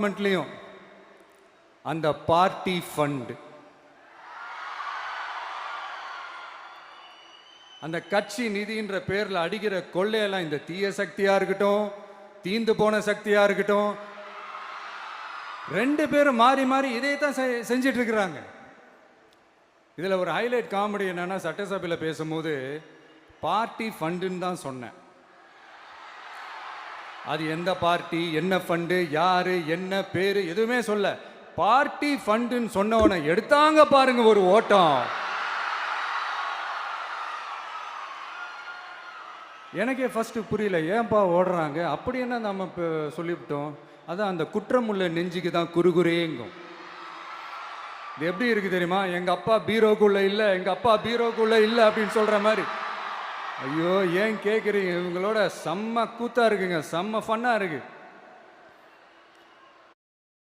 டிபார்ட்மெண்ட்லையும் அந்த party fund, அந்த கட்சி நிதின்ற பேர்ல அடிக்கிற கொள்ளையெல்லாம் இந்த தீய சக்தியா இருக்கட்டும், தீந்து போன சக்தியா இருக்கட்டும், ரெண்டு பேரும் மாறி மாறி இதே தான் செஞ்சிட்டு இருக்கிறாங்க. இதுல ஒரு ஹைலைட் காமெடி என்னன்னா, சட்டசபையில் பேசும்போது பார்ட்டி ஃபண்டுன்னு தான் சொன்னேன். அது எந்த பார்ட்டி, என்ன ஃபண்டு, யாரு, என்ன பேரு, எதுவுமே சொல்ல. பார்ட்டி ஃபண்டுன்னு சொன்னவனை எடுத்தாங்க பாருங்க ஒரு ஓட்டம். எனக்கே ஃபர்ஸ்ட் புரியல, ஏன்பா ஓடுறாங்க, அப்படி என்ன நம்ம இப்போ சொல்லிவிட்டோம். அதான் அந்த குற்றம் உள்ள நெஞ்சுக்கு தான் குறுகுறேங்கும். இது எப்படி இருக்கு தெரியுமா, எங்க அப்பா பீரோக்குள்ள இல்லை, எங்க அப்பா பீரோக்குள்ள இல்லை அப்படின்னு சொல்ற மாதிரி. ஐயோ ஏன் கேட்குறீங்க, இவங்களோட செம்ம கூத்தா இருக்குங்க, செம்ம ஃபன்னா இருக்கு.